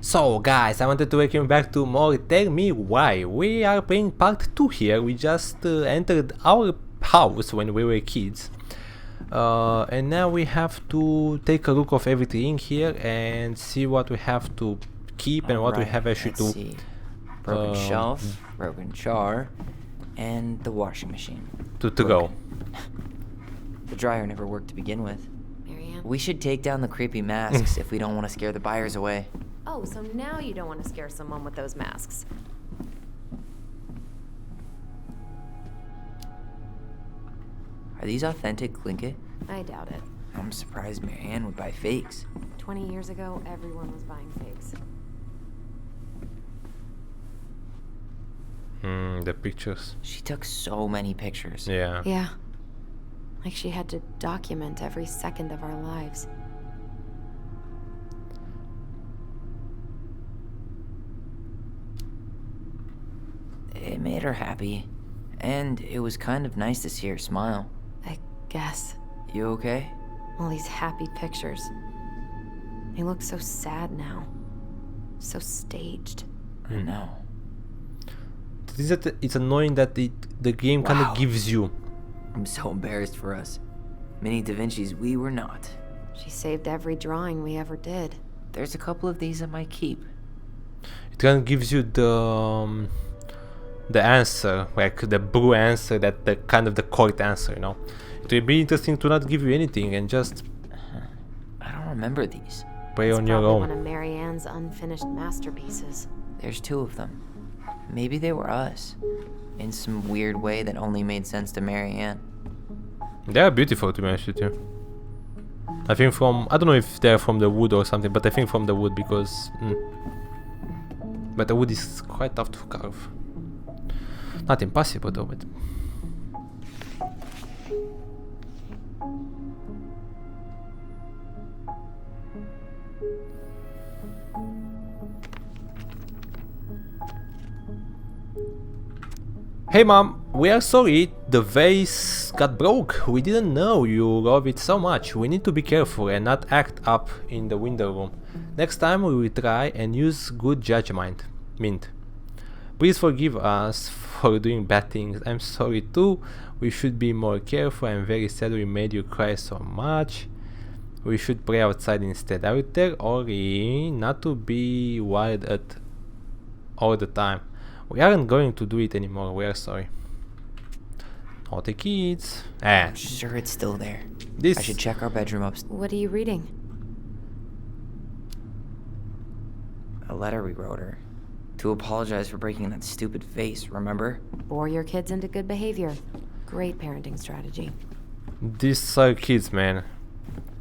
So guys, I wanted to welcome you back to more Tell Me Why. We are playing part 2 here. We just entered our house when we were kids. And now we have to take a look of everything here and see what we have to keep and what we have actually let's to... see. Broken shelf, broken jar, and the washing machine. To go. The dryer never worked to begin with. Marianne? We should take down the creepy masks if we don't want to scare the buyers away. Oh, so now you don't want to scare someone with those masks. Are these authentic Glinkit? I doubt it. I'm surprised Marianne would buy fakes. 20 years ago, everyone was buying fakes. The pictures. She took so many pictures. Yeah. Yeah. Like she had to document every second of our lives. It made her happy. And it was kind of nice to see her smile. I guess. You okay? All these happy pictures. They look so sad now. So staged. I know. It's annoying that the game kind Wow. of gives you... I'm so embarrassed for us. Mini Da Vinci's we were not. She saved every drawing we ever did. There's a couple of these I might keep. It kind of gives you the answer, like the blue answer, that the kind of the correct answer, you know. It would be interesting to not give you anything and just I don't remember these. play It's on your probably one own. of Marianne's unfinished masterpieces. There's two of them. Maybe they were us. In some weird way that only made sense to Marianne. They are beautiful, to be honest with you. I think I don't know if they're from the wood or something, but I think from the wood because... But the wood is quite tough to carve. Not impossible though, but... Hey mom, we are sorry, the vase got broke. We didn't know you love it so much. We need to be careful and not act up in the window room. Next time we will try and use good judgment. Mint. Please forgive us for doing bad things. I'm sorry too. We should be more careful. I'm very sad we made you cry so much. We should play outside instead. I will tell Ori not to be wild all the time. We aren't going to do it anymore. We are sorry. Naughty kids. I'm sure it's still there. This I should check our bedroom upstairs. What are you reading? A letter we wrote her. To apologize for breaking that stupid vase, remember? Bore your kids into good behavior. Great parenting strategy. These are kids, man.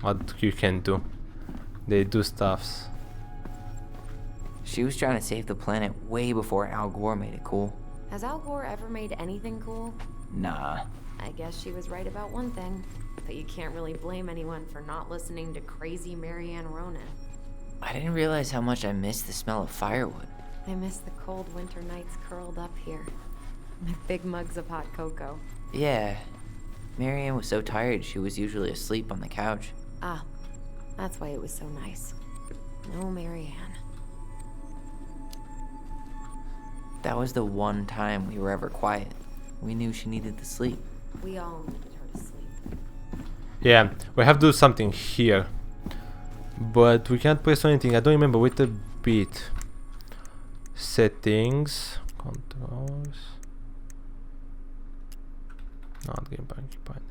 What you can do. They do stuffs. She was trying to save the planet way before Al Gore made it cool. Has Al Gore ever made anything cool? Nah. I guess she was right about one thing. But you can't really blame anyone for not listening to crazy Marianne Ronan. I didn't realize how much I missed the smell of firewood. I miss the cold winter nights curled up here. With big mugs of hot cocoa. Yeah. Marianne was so tired she was usually asleep on the couch. Ah, that's why it was so nice. No Marianne. That was the one time we were ever quiet. We knew she needed to sleep. We all needed her to sleep. Yeah, we have to do something here. But we can't press on anything. I don't remember. Wait a bit. Settings. Controls. Not game bank binders.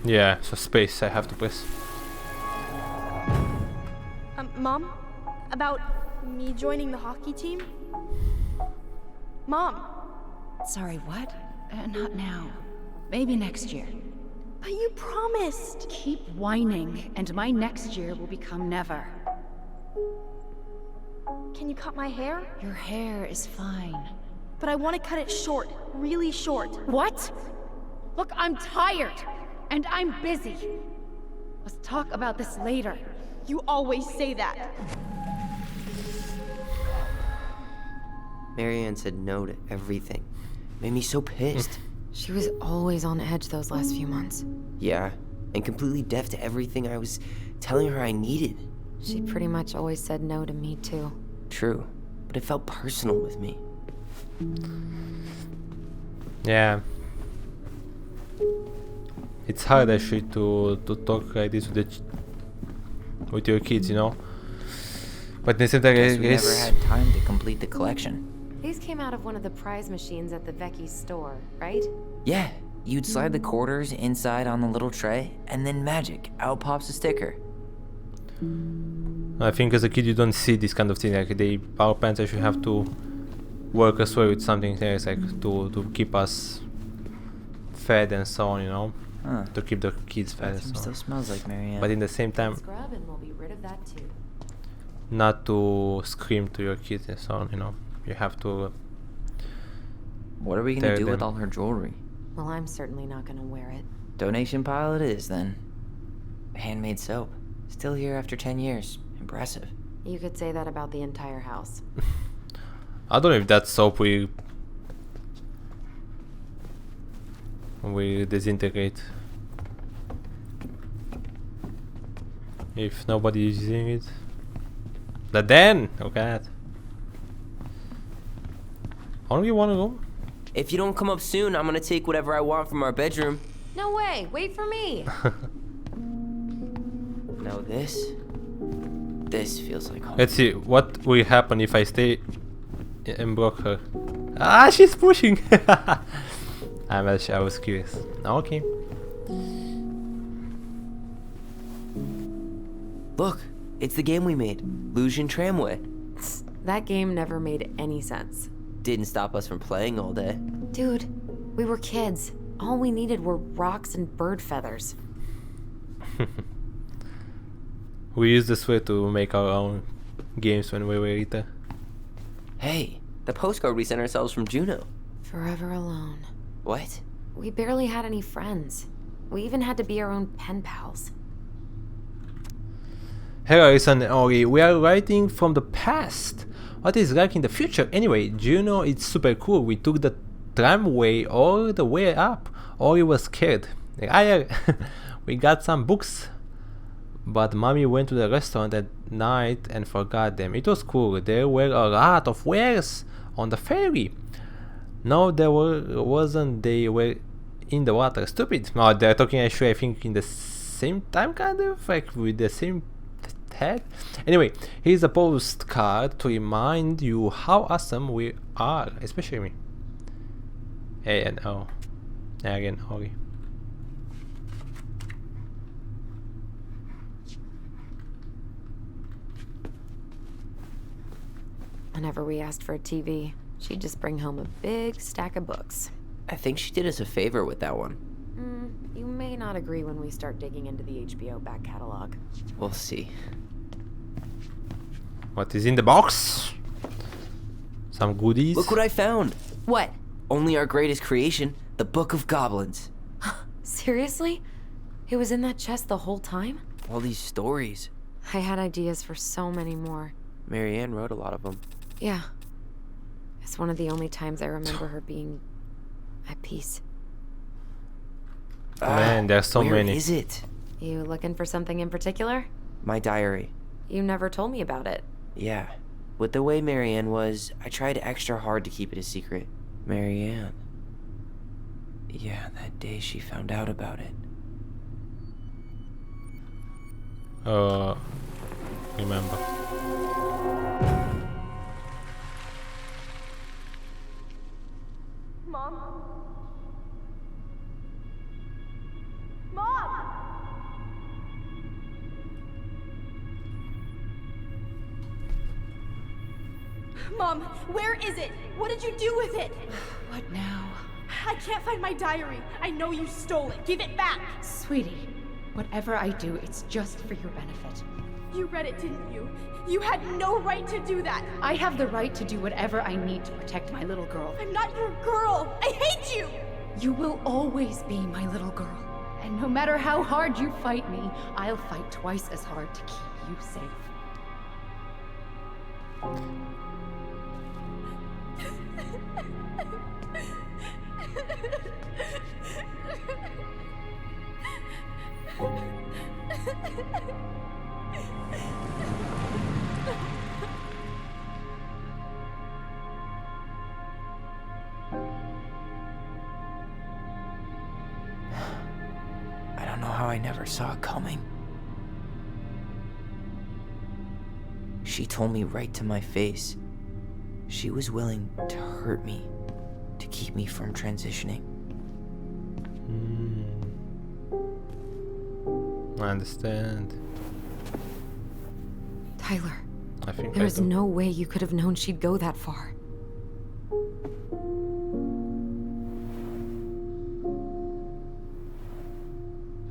Yeah, so space I have to press. Mom? About me joining the hockey team? Mom! Sorry, what? Not now. Maybe next year. But you promised! Keep whining, and my next year will become never. Can you cut my hair? Your hair is fine. but I want to cut it short, really short. What? Look, I'm tired. And I'm busy. Let's talk about this later. You always say that. Marianne said no to everything. Made me so pissed. She was always on edge those last few months. Yeah, and completely deaf to everything I was telling her I needed. She pretty much always said no to me, too. True, but it felt personal with me. Yeah. It's hard actually to talk like this with your kids, you know. But at the same time, Guess we never had time to complete the collection. These came out of one of the prize machines at the Vecchi store, right? Yeah, you'd slide the quarters inside on the little tray, and then magic, out pops a sticker. I think as a kid you don't see this kind of thing. Like our parents actually have to work as well with something else, like to keep us fed and so on, you know. Huh. To keep the kids fed and Bathroom so still on. smells like Marianne. But in the same time, Scrub and we'll be rid of that, too. not to scream to your kids and so on, you know. You have to. What are we gonna Tear do with them. all her jewelry? Well, I'm certainly not gonna wear it. Donation pile it is, then. Handmade soap. Still here after 10 years. Impressive. You could say that about the entire house. I don't know if that soap will disintegrate if nobody is using it. But then, okay. Only one room. If you don't come up soon, I'm gonna take whatever I want from our bedroom. No way! Wait for me! No, this feels like home. Let's see what will happen if I stay and block her. Ah, she's pushing. I was curious. Okay. Look, it's the game we made, Lucian Tramway. That game never made any sense. Didn't stop us from playing all day. Dude, we were kids. All we needed were rocks and bird feathers. We used this way to make our own games when we were little. Hey, the postcard we sent ourselves from Juno. Forever alone. What? We barely had any friends. We even had to be our own pen pals. Hello, Alison and Ori. We are writing from the past. What is like in the future? Anyway, Juno is super cool. We took the tramway all the way up. Ori was scared. We got some books. But mommy went to the restaurant at night and forgot them. It was cool. There were a lot of whales on the ferry. No, there wasn't. They were in the water. Stupid. No, they're talking actually, I think, in the same time, kind of, like with the same head. Anyway, here's a postcard to remind you how awesome we are, especially me. A and O. Again, Ori. Whenever we asked for a TV, she'd just bring home a big stack of books. I think she did us a favor with that one. You may not agree when we start digging into the HBO back catalog. We'll see. What is in the box? Some goodies. Look what I found. What? Only our greatest creation, the Book of Goblins. Seriously? It was in that chest the whole time? All these stories. I had ideas for so many more. Marianne wrote a lot of them. Yeah. It's one of the only times I remember her being at peace. Man, there's so Where many. is it? You looking for something in particular? My diary. You never told me about it. Yeah. With the way Marianne was, I tried extra hard to keep it a secret. Marianne. Yeah, that day she found out about it. Remember. Mom? Mom! Mom, where is it? What did you do with it? What now? I can't find my diary. I know you stole it. Give it back. Sweetie, whatever I do, it's just for your benefit. You read it, didn't you? You had no right to do that. I have the right to do whatever I need to protect my little girl. I'm not your girl. I hate you. You will always be my little girl. And no matter how hard you fight me, I'll fight twice as hard to keep you safe. I don't know how I never saw it coming. She told me right to my face. She was willing to hurt me to keep me from transitioning. I understand. Tyler, I think I there's do. no way you could have known she'd go that far.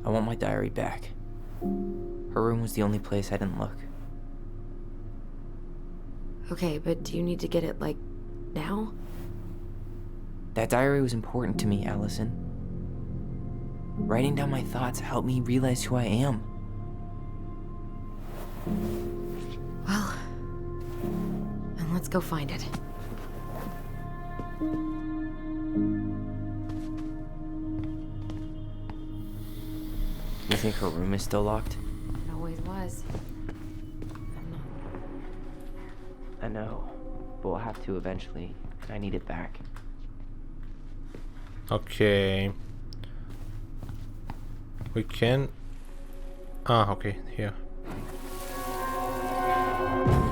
I want my diary back. Her room was the only place I didn't look. Okay, but do you need to get it, like, now? That diary was important to me, Allison. Writing down my thoughts helped me realize who I am. Well, then let's go find it. You think her room is still locked? It always was. I know, but we'll have to eventually, and I need it back. Okay. We can... Ah, okay, here.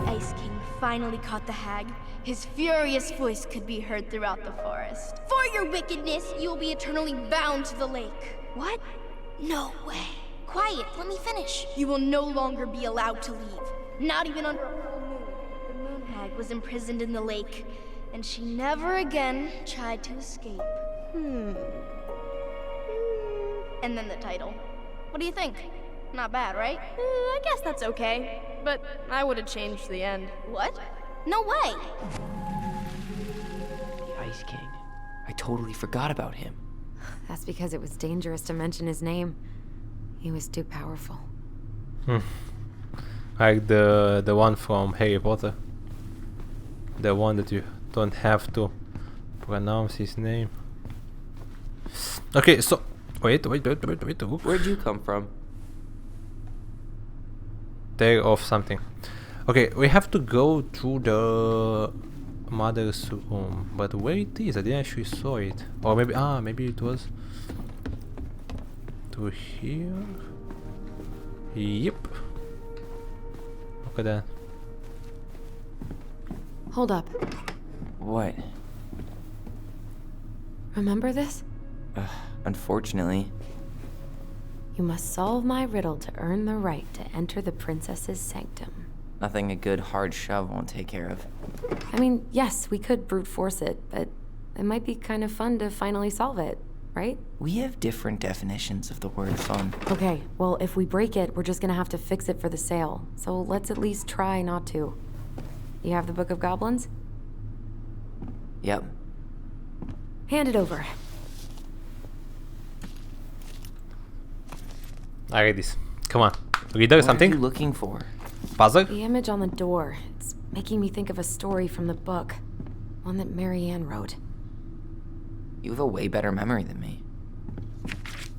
The Ice King finally caught the hag. His furious voice could be heard throughout the forest. For your wickedness, you will be eternally bound to the lake. What? No way. Quiet, let me finish. You will no longer be allowed to leave. Not even under a full moon. The moon hag was imprisoned in the lake, and she never again tried to escape. And then the title. What do you think? Not bad, right? I guess that's okay. But I would have changed the end. What? No way! The Ice King. I totally forgot about him. That's because it was dangerous to mention his name. He was too powerful. Like the one from Harry Potter. The one that you don't have to pronounce his name. Okay, so wait. Where'd you come from? There of something. Okay, we have to go to the mother's room, but where it is? I didn't actually saw it. Or maybe it was to here. Yep. Look at that. Hold up. What? Remember this? Unfortunately. You must solve my riddle to earn the right to enter the princess's sanctum. Nothing a good hard shove won't take care of. I mean, yes, we could brute force it, but it might be kind of fun to finally solve it, right? We have different definitions of the word fun. Okay, well, if we break it, we're just gonna have to fix it for the sale. So let's at least try not to. You have the Book of Goblins? Yep. Hand it over. I read this. Come on. Read there What something? are you looking for? Puzzle? The image on the door. It's making me think of a story from the book. One that Marianne wrote. You have a way better memory than me.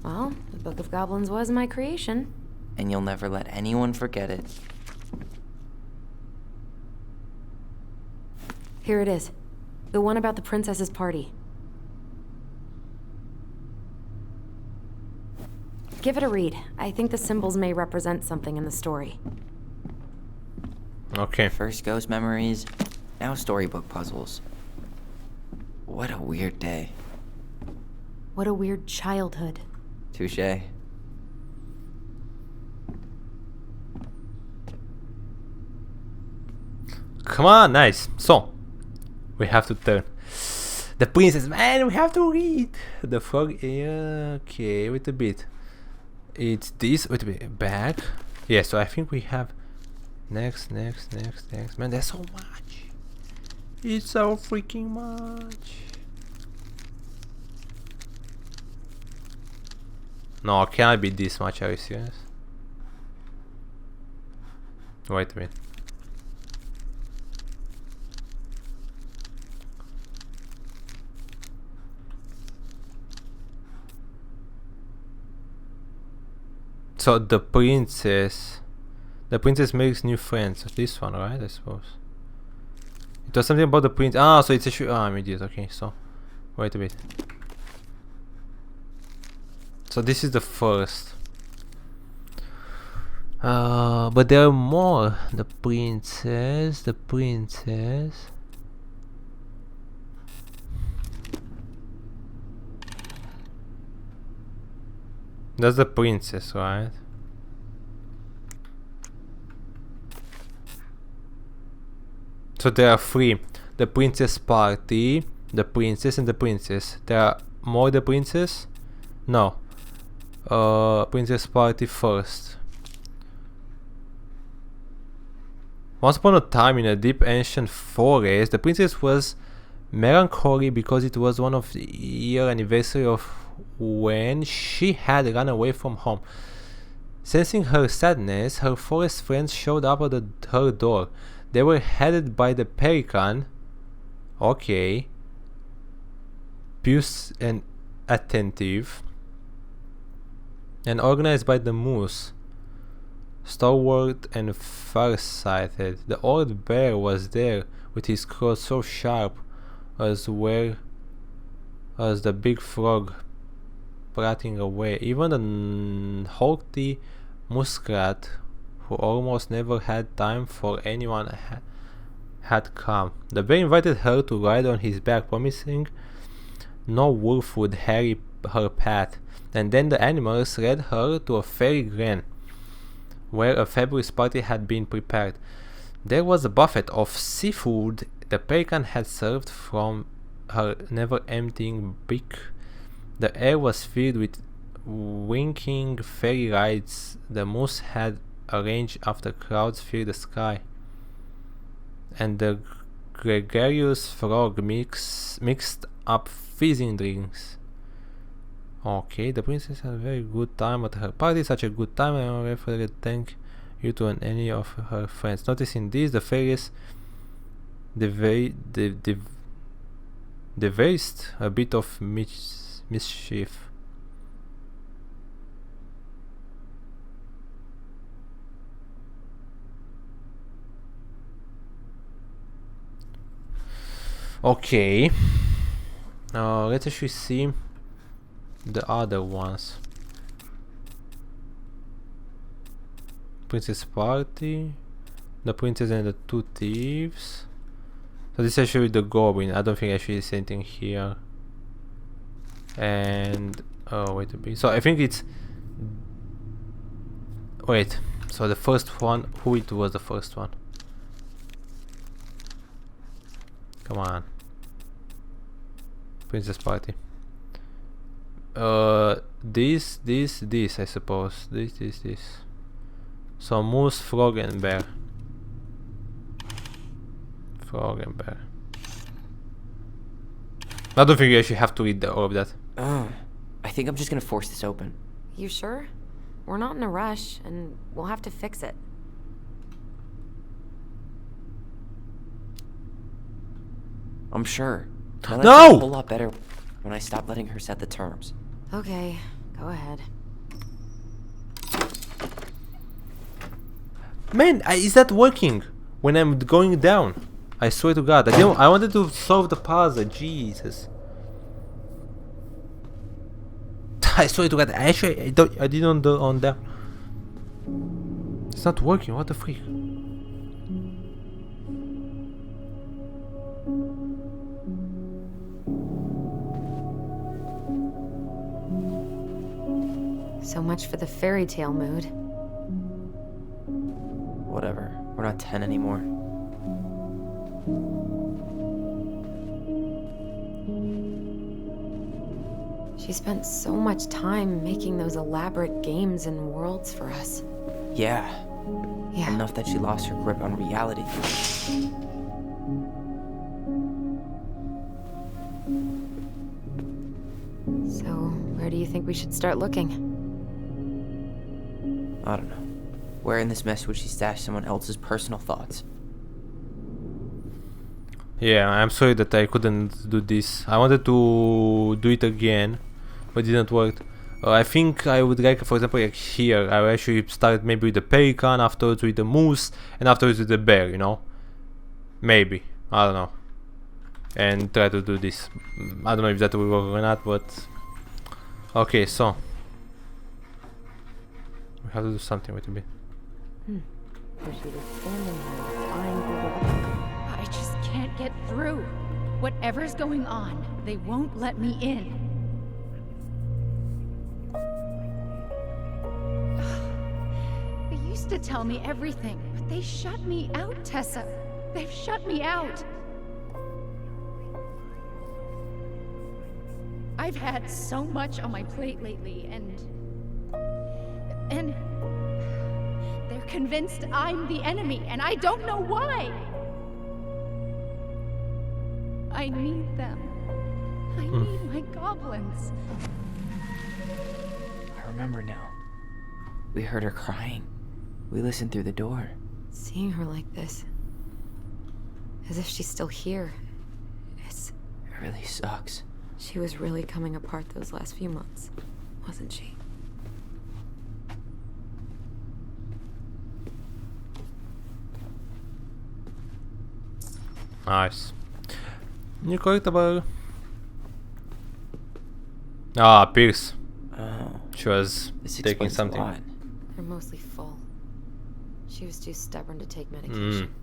Well, the Book of Goblins was my creation. And you'll never let anyone forget it. Here it is. The one about the princess's party. Give it a read. I think the symbols may represent something in the story. Okay. First ghost memories, now storybook puzzles. What a weird day. What a weird childhood. Touché. Come on, nice. So, we have to turn. The princess, man, we have to read. The frog, yeah, okay, wait a bit. It's this, wait a bit, back. Yeah, so I think we have Next. Man, there's so much. It's so freaking much. No, it can't be this much, are you serious? Wait a minute. So the princess makes new friends. This one, right? I suppose. It was something about the prince. Ah, so it's a I'm idiot. Okay, so wait a bit. So this is the first. But there are more. The princess. That's the princess, right? So there are three. The princess party, the princess and the princess. There are more the princess? No. Princess party first. Once upon a time in a deep ancient forest, the princess was melancholy because it was one of the year anniversary of when she had run away from home. Sensing her sadness, her forest friends showed up at her door. They were headed by the pelican, okay, pious and attentive, and organized by the moose, stalwart and farsighted. The old bear was there with his claws so sharp as the big frog prating away. Even the haughty muskrat, who almost never had time for anyone, had come. The bear invited her to ride on his back, promising no wolf would harry her path. And then the animals led her to a fairy glen, where a fabulous party had been prepared. There was a buffet of seafood the pelican had served from her never-emptying beak. The air was filled with winking fairy lights the moose had arranged after crowds filled the sky, and the gregarious frog mixed up fizzing drinks. Okay, the princess had a very good time at her party, such a good time, I will refer thank you to any of her friends. Noticing this, the fairies devised a bit of mischief. Okay, let's actually see the other ones. Princess party, the princess and the two thieves. So this is actually the goblin. I don't think actually is anything here. And oh, wait a bit. So I think it's wait. So the first one, who it was the first one? Come on. Princess party. This I suppose. This. So moose, frog and bear. Frog and bear. I don't think you actually have to read all of that. I think I'm just gonna force this open. You sure? We're not in a rush, and we'll have to fix it. I'm sure. My No! life's a whole lot better when I stop letting her set the terms. Okay, go ahead. Man, is that working? When I'm going down, I swear to God, I wanted to solve the puzzle. Jesus, I swear to God, actually, I didn't do on that. It's not working. What the freak? So much for the fairy tale mood. Whatever. We're not 10 anymore. She spent so much time making those elaborate games and worlds for us. Yeah. Yeah. Enough that she lost her grip on reality. So, where do you think we should start looking? I don't know. Where in this mess would she stash someone else's personal thoughts? Yeah, I'm sorry that I couldn't do this. I wanted to do it again, but it didn't work. I think I would like, for example, like here, I will actually start maybe with the pelican, afterwards with the moose, and afterwards with the bear, you know? Maybe. I don't know. And try to do this. I don't know if that will work or not, but... Okay, so... We have to do something with a bit. So she was standing there, flying through the window. I just can't get through. Whatever's going on, they won't let me in. They used to tell me everything, but they shut me out, Tessa. They've shut me out. I've had so much on my plate lately, and they're convinced I'm the enemy, and I don't know why. I need them. I need my goblins. I remember now. We heard her crying. We listened through the door. Seeing her like this, as if she's still here, It really sucks. she was really coming apart those last few months, wasn't she? Nice. New collectible. Ah, Pierce. Oh, She was this taking explains something. a lot. They're mostly full. She was too stubborn to take medication.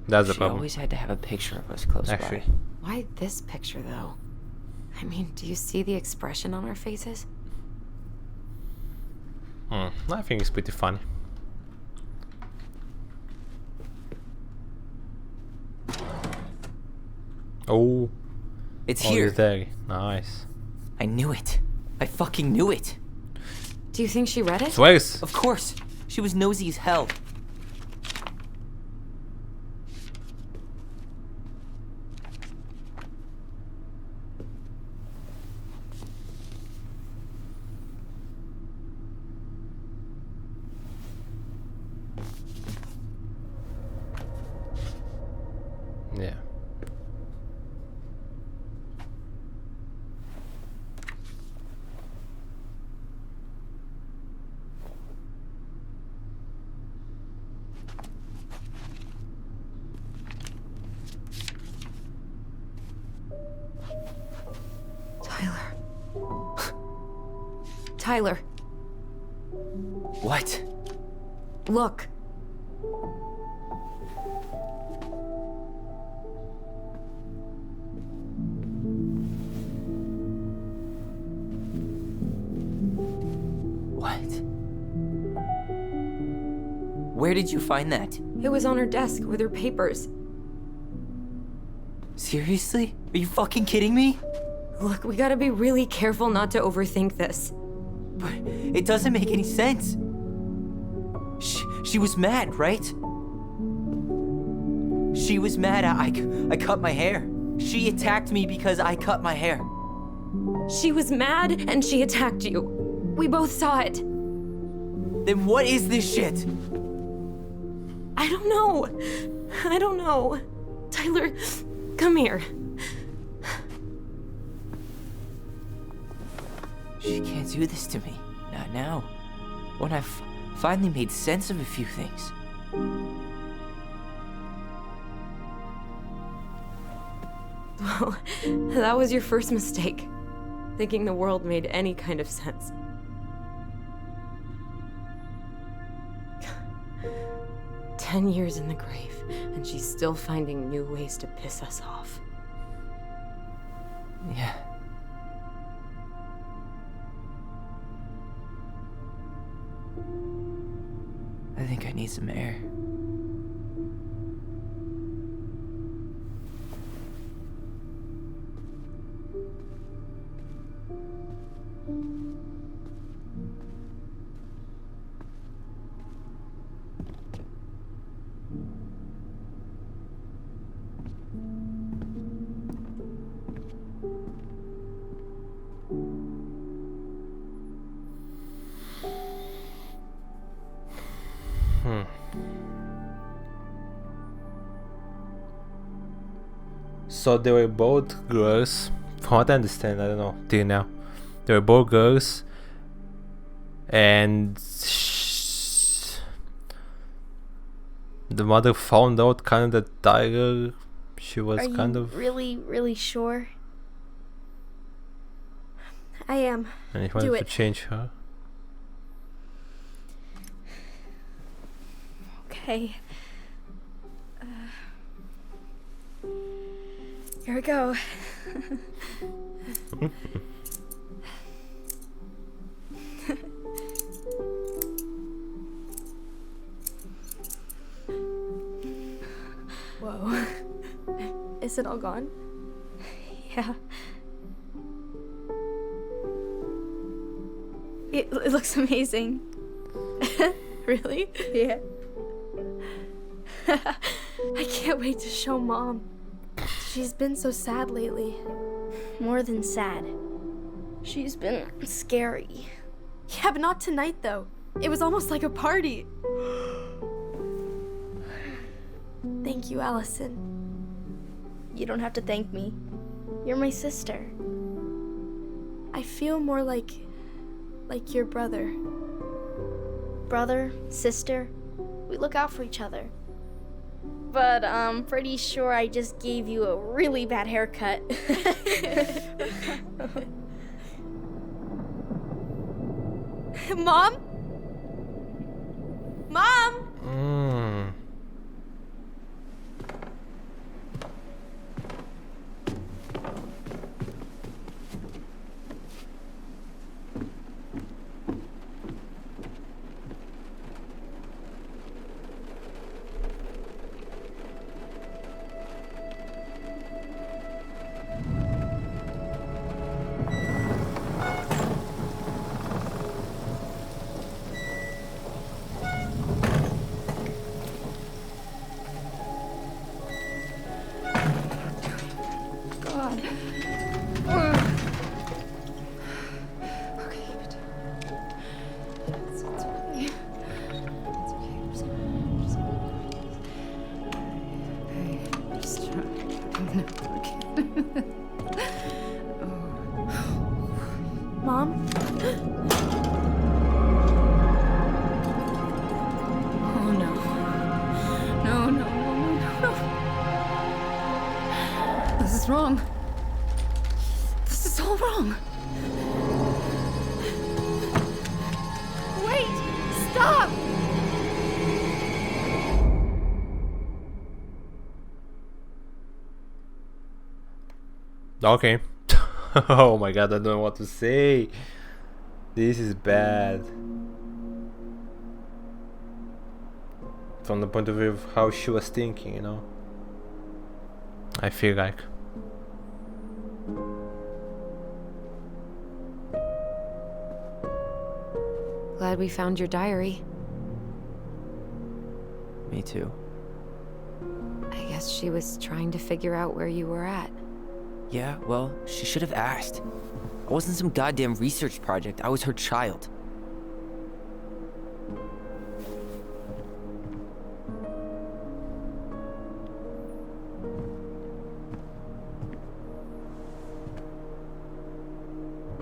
That's the She problem. always had to have a picture of us close Actually. by. Why this picture, though? I mean, do you see the expression on our faces? I think it's pretty funny. Oh, It's oh, here. it's there. Nice. I knew it. I fucking knew it. Do you think she read it? Swears. Of course. She was nosy as hell. Yeah. Tyler. Tyler, What? look. What? Where did you find that? It was on her desk with her papers. Seriously? Are you fucking kidding me? Look, we gotta be really careful not to overthink this. But it doesn't make any sense. She was mad, right? She was mad I cut my hair. She attacked me because I cut my hair. She was mad and she attacked you. We both saw it. Then what is this shit? I don't know. I don't know. Tyler, come here. She can't do this to me. Not now. When I've finally made sense of a few things. Well, that was your first mistake. Thinking the world made any kind of sense. "10 years in the grave, and she's still finding new ways to piss us off." Yeah. I think I need some air. So they were both girls. From what I understand, I don't know till now. They were both girls, and the mother found out kind of that Tyler. She was Are kind you of. really sure? I am. And he wanted to change her. Okay. Here we go. Whoa. Is it all gone? Yeah. It looks amazing. Really? Yeah. I can't wait to show Mom. She's been so sad lately. More than sad. She's been scary. Yeah, but not tonight, though. It was almost like a party. Thank you, Allison. You don't have to thank me. You're my sister. I feel more like your brother. Brother, sister, we look out for each other. But I'm pretty sure I just gave you a really bad haircut. Mom? Mom? Mom? Oh no. No. This is wrong. This is all wrong. Wait! Stop! Okay. Oh my god, I don't know what to say. This is bad. From the point of view of how she was thinking, you know. I feel like. Glad we found your diary. Me too. I guess she was trying to figure out where you were at. Yeah, well, she should have asked. I wasn't some goddamn research project. I was her child.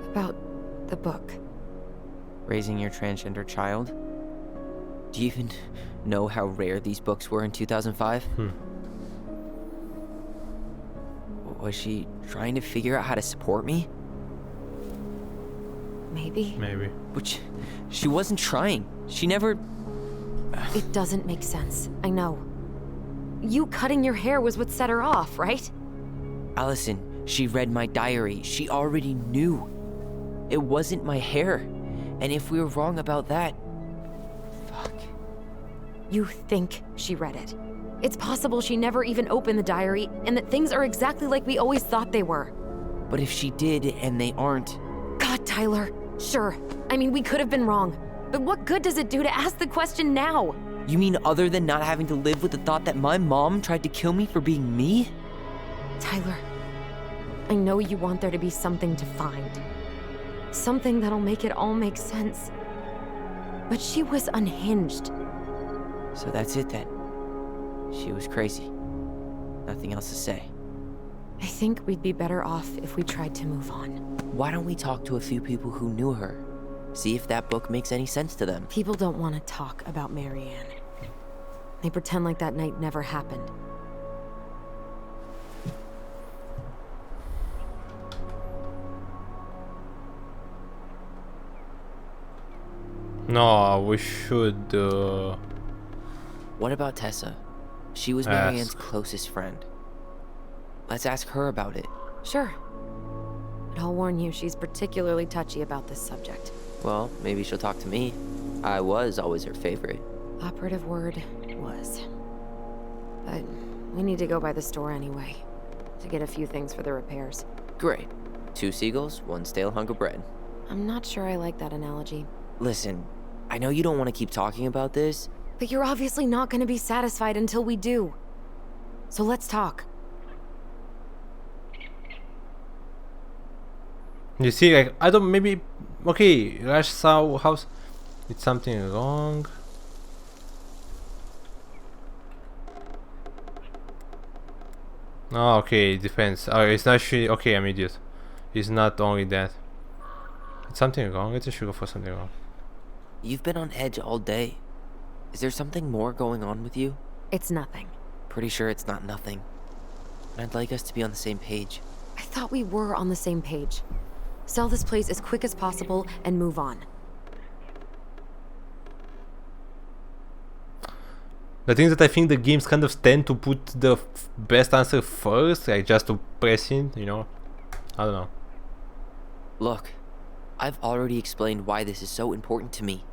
About the book. Raising your transgender child? Do you even know how rare these books were in 2005? Was she trying to figure out how to support me? Maybe. Maybe. Which, she wasn't trying. She never... It doesn't make sense. I know. You cutting your hair was what set her off, right? Allison, she read my diary. She already knew. It wasn't my hair. And if we were wrong about that... Fuck. You think she read it. It's possible she never even opened the diary, and that things are exactly like we always thought they were. But if she did, and they aren't... God, Tyler. Sure. I mean, we could have been wrong. But what good does it do to ask the question now? You mean other than not having to live with the thought that my mom tried to kill me for being me? Tyler, I know you want there to be something to find. Something that'll make it all make sense. But she was unhinged. So that's it then. She was crazy. Nothing else to say. I think we'd be better off if we tried to move on. Why don't we talk to a few people who knew her? See if that book makes any sense to them. People don't want to talk about Marianne. They pretend like that night never happened. No, we should. What about Tessa? She was Marianne's closest friend. Let's ask her about it. Sure. But I'll warn you, she's particularly touchy about this subject. Well, maybe she'll talk to me. I was always her favorite. Operative word was. But we need to go by the store anyway, to get a few things for the repairs. Great. 2 seagulls, 1 stale hunk of bread. I'm not sure I like that analogy. Listen, I know you don't want to keep talking about this. But you're obviously not going to be satisfied until we do. So let's talk. You see, like, I don't, maybe, okay, Rush saw house, it's something wrong. Oh, okay, it depends. Oh, it's not she, okay, I'm idiot. It's not only that. It's something wrong, I should go for something wrong. You've been on edge all day. Is there something more going on with you? It's nothing. Pretty sure it's not nothing. And I'd like us to be on the same page. I thought we were on the same page. Sell this place as quick as possible and move on. The thing that I think the games kind of tend to put the best answer first, like just to press in, you know? I don't know. Look, I've already explained why this is so important to me.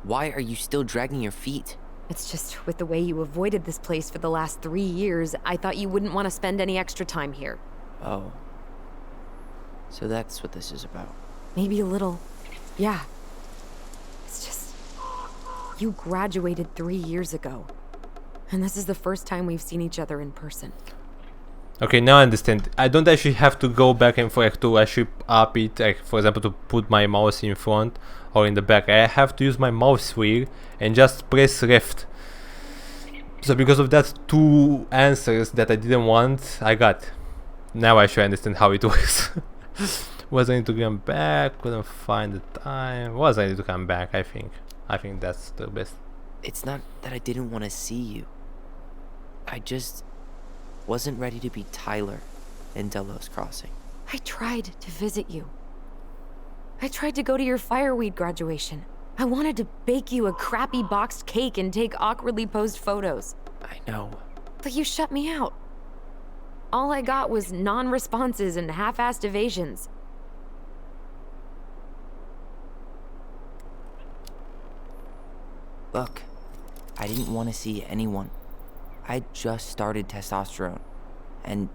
Why are you still dragging your feet? It's just with the way you avoided this place for the last 3 years, I thought you wouldn't want to spend any extra time here. Oh. So that's what this is about. Maybe a little. Yeah. It's just... You graduated 3 years ago. And this is the first time we've seen each other in person. Okay, now I understand. I don't actually have to go back and forth to actually up it, like for example to put my mouse in front or in the back. I have to use my mouse wheel and just press left. So because of that, 2 answers that I didn't want, I got. Now I should understand how it works. Was I need to come back? Couldn't find the time. Was I need to come back? I think that's the best. It's not that I didn't want to see you. I just wasn't ready to be Tyler in Delos Crossing. I tried to visit you. I tried to go to your fireweed graduation. I wanted to bake you a crappy boxed cake and take awkwardly posed photos. I know. But you shut me out. All I got was non-responses and half-assed evasions. Look, I didn't want to see anyone. I just started testosterone. And,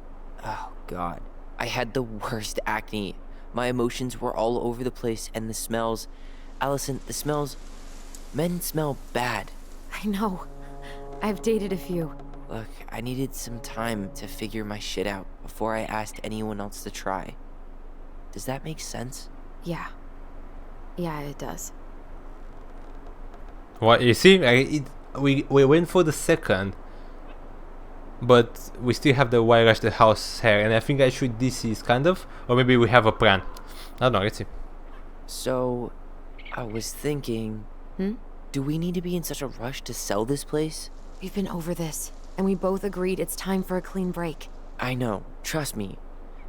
oh god, I had the worst acne. My emotions were all over the place, and the smells... Allison, the smells... Men smell bad. I know. I've dated a few. Look, I needed some time to figure my shit out before I asked anyone else to try. Does that make sense? Yeah. Yeah, it does. What you see, we went for the second, but we still have the why rush the house here, and I think actually this is kind of, or maybe we have a plan. I don't know. Let's see. So, I was thinking, do we need to be in such a rush to sell this place? We've been over this, and we both agreed it's time for a clean break. I know. Trust me.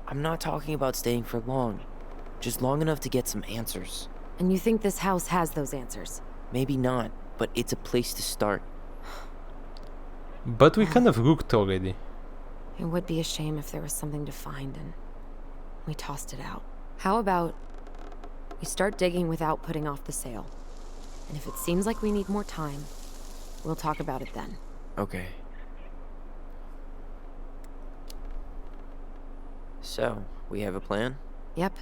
I'm not talking about staying for long. Just long enough to get some answers. And you think this house has those answers? Maybe not, but it's a place to start. But we kind of looked already. It would be a shame if there was something to find and we tossed it out. How about we start digging without putting off the sale? And if it seems like we need more time, we'll talk about it then. Okay. So, we have a plan? Yep.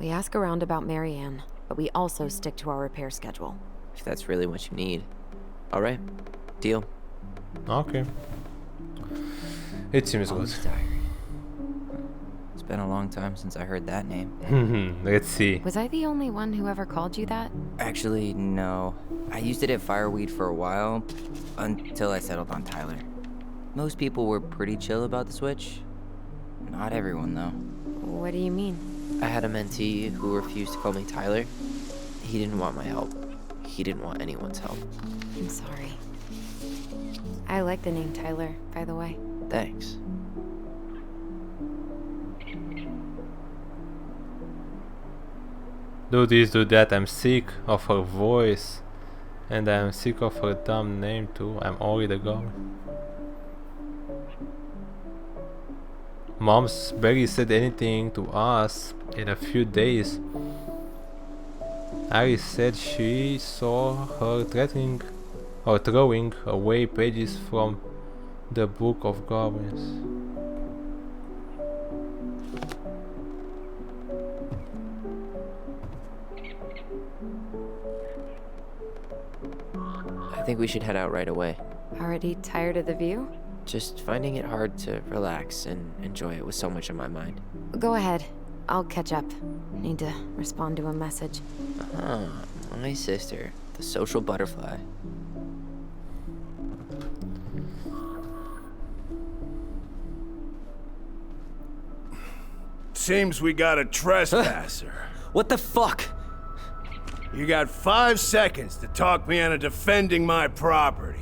We ask around about Marianne, but we also stick to our repair schedule. If that's really what you need. Alright. Deal. Okay. It seems good. Mom's diary. It's been a long time since I heard that name. Let's see. Was I the only one who ever called you that? Actually, no. I used it at Fireweed for a while, until I settled on Tyler. Most people were pretty chill about the switch. Not everyone, though. What do you mean? I had a mentee who refused to call me Tyler. He didn't want my help. He didn't want anyone's help. I'm sorry. I like the name Tyler, by the way. Thanks. Do this, do that. I'm sick of her voice. And I'm sick of her dumb name too. I'm only the girl. Mom's barely said anything to us in a few days. Alice said she saw her threatening or throwing away pages from the Book of Goblins. I think we should head out right away. Already tired of the view? Just finding it hard to relax and enjoy it with so much on my mind. Go ahead. I'll catch up. Need to respond to a message. Ah, my sister, the social butterfly. Seems we got a trespasser. What the fuck? You got 5 seconds to talk me into defending my property.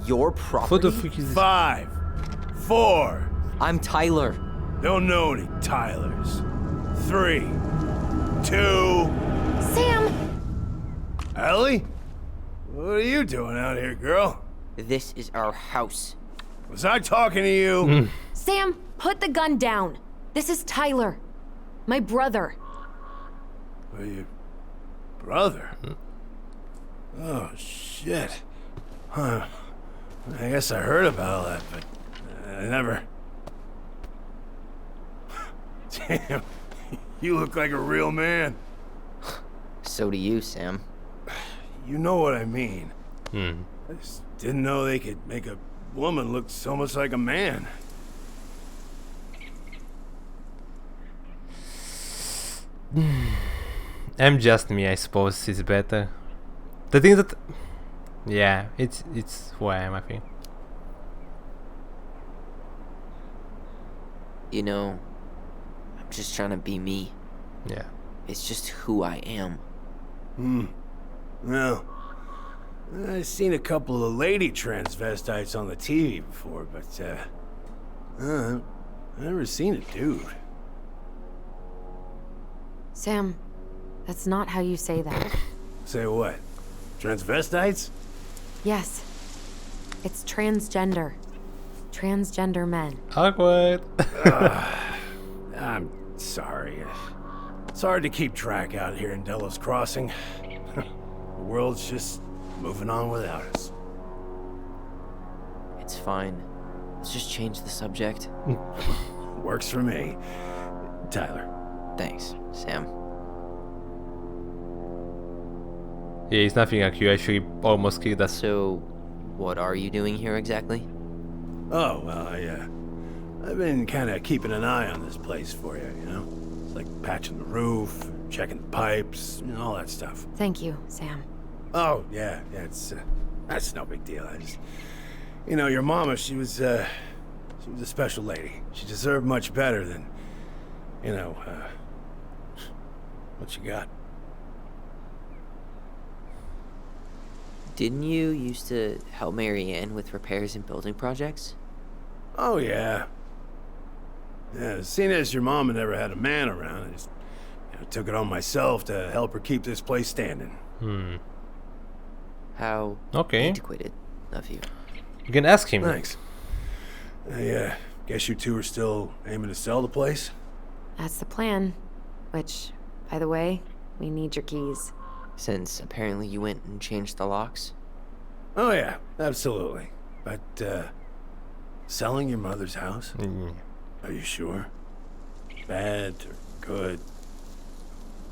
Your What property? the freak is this? 5, 4. I'm Tyler. Don't know any Tylers. 3, 2. Sam! Ellie? What are you doing out here, girl? This is our house. Was I talking to you? Sam, put the gun down. This is Tyler. My brother. Are you brother? Oh, shit. Huh. I guess I heard about all that, but I never... Damn, you look like a real man. So do you, Sam. You know what I mean. Hmm. I just didn't know they could make a woman look so much like a man. I'm just me, I suppose. It's better. The thing that, yeah, it's who I am. I think. You know, I'm just trying to be me. Yeah. It's just who I am. Well, I've seen a couple of lady transvestites on the TV before, but I've never seen a dude. Sam, that's not how you say that. Say what? Transvestites? Yes. It's transgender. Transgender men. Awkward. I'm sorry. It's hard to keep track out here in Delos Crossing. The world's just moving on without us. It's fine. Let's just change the subject. Works for me. Tyler. Thanks, Sam. Yeah, it's nothing like you actually almost killed us. So, what are you doing here exactly? Oh, well, I've been kind of keeping an eye on this place for you, you know? It's like patching the roof, checking the pipes, and all that stuff. Thank you, Sam. Oh, yeah, that's no big deal. I just, you know, your mama, she was a special lady. She deserved much better than, you know, what you got. Didn't you used to help Mary Ann with repairs and building projects? Oh, yeah. Yeah, seeing as your mama never had a man around, I just took it on myself to help her keep this place standing. How Okay. antiquated of you. You can ask him. Thanks. I guess you two are still aiming to sell the place? That's the plan. Which, by the way, we need your keys. Since apparently you went and changed the locks? Oh, yeah, absolutely. But, selling your mother's house? Are you sure? Bad or good?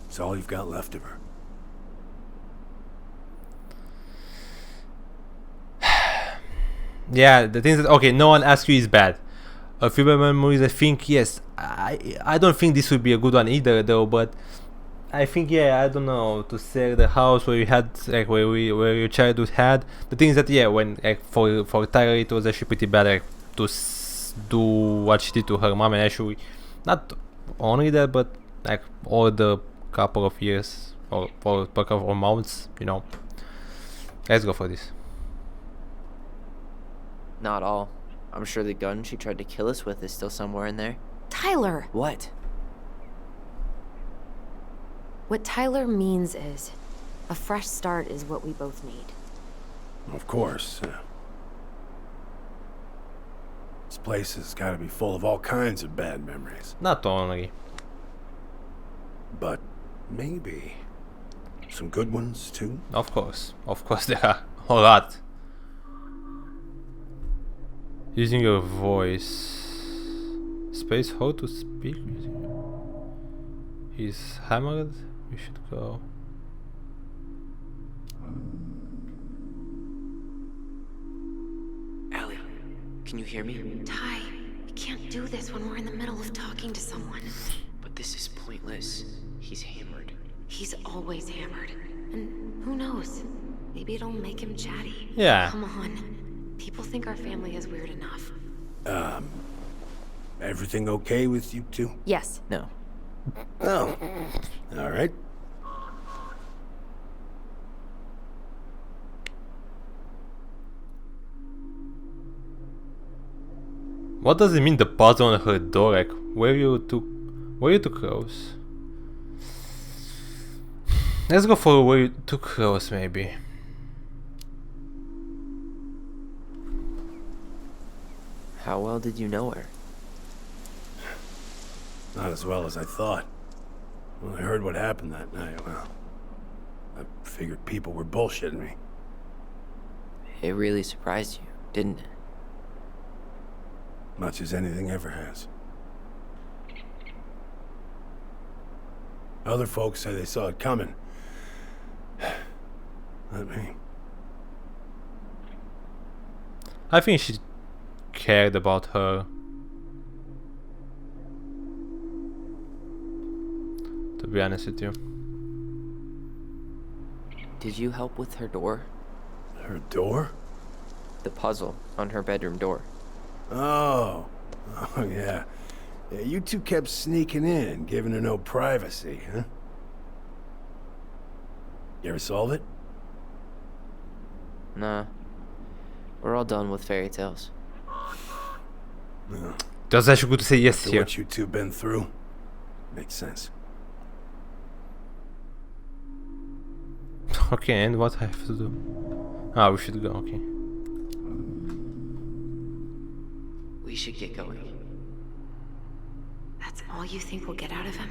It's all you've got left of her. Yeah, the things that okay, no one asked you is bad. A few memories, I think yes. I don't think this would be a good one either though, but I think yeah, I don't know, to sell the house where you had like where your childhood had. The thing is that yeah, when like for Tyler it was actually pretty bad like do what she did to her mom, and actually, not only that, but like all the couple of years or for a couple of months, you know. Let's go for this. Not all. I'm sure the gun she tried to kill us with is still somewhere in there. Tyler! What? What Tyler means is, a fresh start is what we both need. Of course. This place has got to be full of all kinds of bad memories. Not only. But maybe some good ones, too? Of course there are a lot. Using your voice. Space how to speak. He's hammered. We should go. Allie, can you hear me? Ty, we can't do this when we're in the middle of talking to someone. But this is pointless. He's hammered. He's always hammered. And who knows? Maybe it'll make him chatty. Yeah. Come on. People think our family is weird enough. Everything okay with you two? Yes. No. Oh. All right. What does it mean, the puzzle on her door? Like, were you too close? Let's go for were you too close, maybe. How well did you know her? Not as well as I thought. When I heard what happened that night, well, I figured people were bullshitting me. It really surprised you, didn't it? Much as anything ever has. Other folks say they saw it coming. Not me. I think she cared about her. To be honest with you. Did you help with her door? Her door? The puzzle on her bedroom door. Oh. Oh, yeah. Yeah, you two kept sneaking in, giving her no privacy, huh? You ever solve it? Nah. We're all done with fairy tales. No. That's actually good to say yes After here. what you two been through, makes sense. Okay, and what I have to do? Ah, we should go, okay. We should get going. That's all you think we'll get out of him?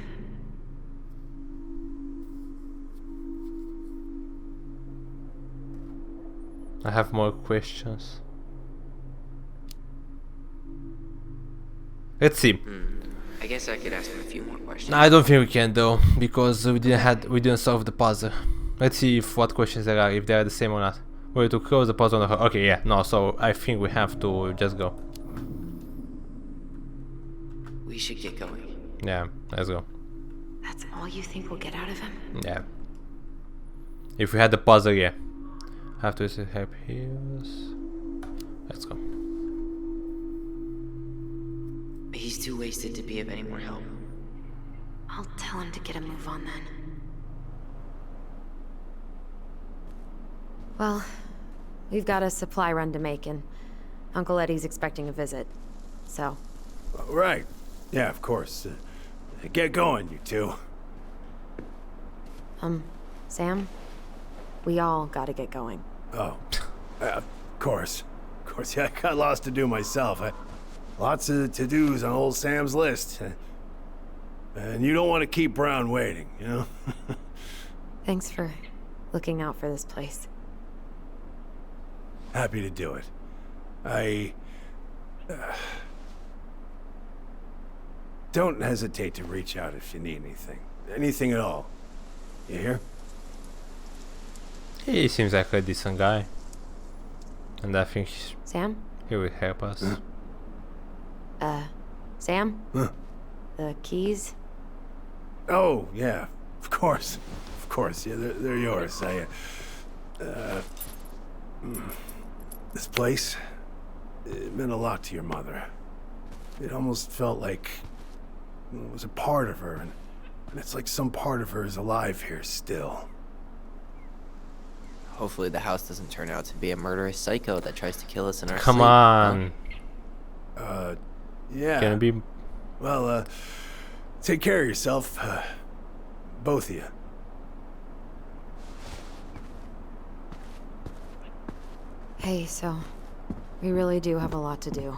I have more questions. Let's see. I guess I could ask him a few more questions. I don't think we can though, because we didn't solve the puzzle. Let's see if what questions there are, if they are the same or not. Were to close the puzzle on her. Okay, yeah, no, so I think we have to just go. We should get going. Yeah, let's go. That's all you think we'll get out of him? Yeah. If we had the puzzle, yeah. Have to help heals. Let's go. He's too wasted to be of any more help. I'll tell him to get a move on then. Well, we've got a supply run to make, and Uncle Eddie's expecting a visit. So. Right. Yeah, of course. Get going, you two. Sam? We all gotta get going. Oh. Of course. Of course, yeah, I got lots to do myself. Lots of to-dos on old Sam's list. And you don't want to keep Brown waiting, you know? Thanks for looking out for this place. Happy to do it. Don't hesitate to reach out if you need anything. Anything at all. You hear? He seems like a decent guy. And I think Sam? he will help us. Sam? Huh? The keys? Oh, yeah. Of course. Of course. Yeah, they're yours. This place, it meant a lot to your mother. It almost felt like it was a part of her, and it's like some part of her is alive here still. Hopefully the house doesn't turn out to be a murderous psycho that tries to kill us in our Come sleep. on. Yeah. Can it be? Well, take care of yourself, both of you. Hey, so we really do have a lot to do.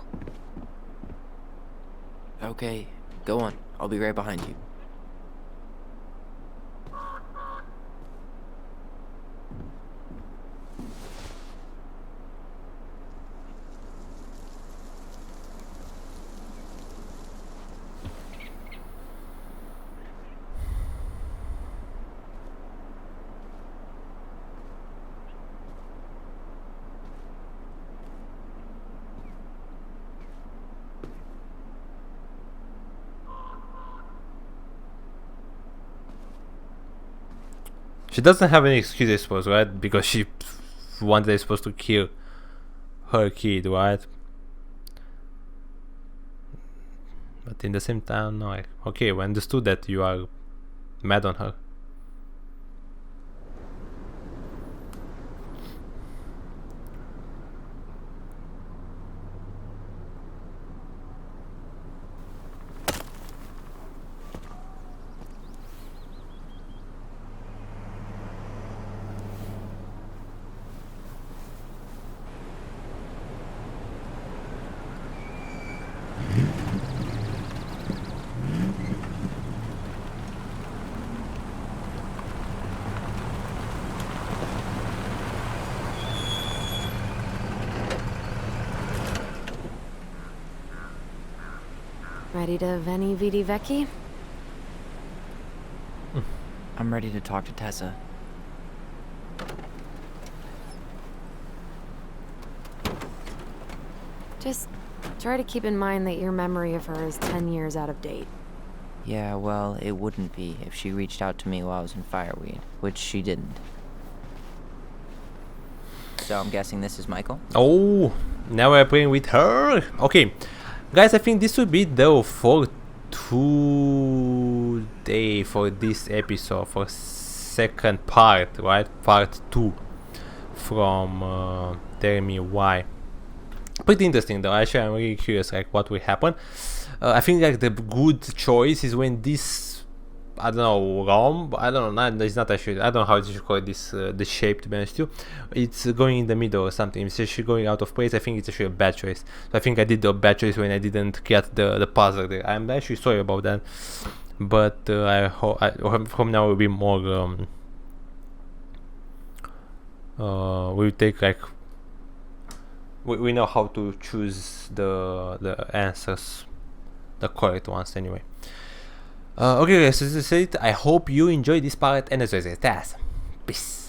Okay, go on. I'll be right behind you. She doesn't have any excuse, I suppose, right? Because she one day is supposed to kill her kid, right? But in the same time, no. Okay, we understood that you are mad on her. Ready to Veni Vidi Vecchi? I'm ready to talk to Tessa. Just try to keep in mind that your memory of her is 10 years out of date. Yeah, well, it wouldn't be if she reached out to me while I was in Fireweed, which she didn't. So I'm guessing this is Michael? Oh, now we're playing with her. Okay, guys, I think this would be the for today for this episode, for second part, right? Part 2 from Tell Me Why. Pretty interesting though. Actually, I'm really curious like what will happen. I think like the good choice is when this, I don't know, rhomb, I don't know, it's not actually, I don't know how you should call it, this the shape, to be honest with you. It's going in the middle or something. It's actually going out of place. I think it's actually a bad choice. So I think I did the bad choice when I didn't get the puzzle there. I'm actually sorry about that, but I hope from now will be more we'll take like we know how to choose the answers, the correct ones anyway. Okay guys, so this is it. I hope you enjoyed this part, and as always, peace.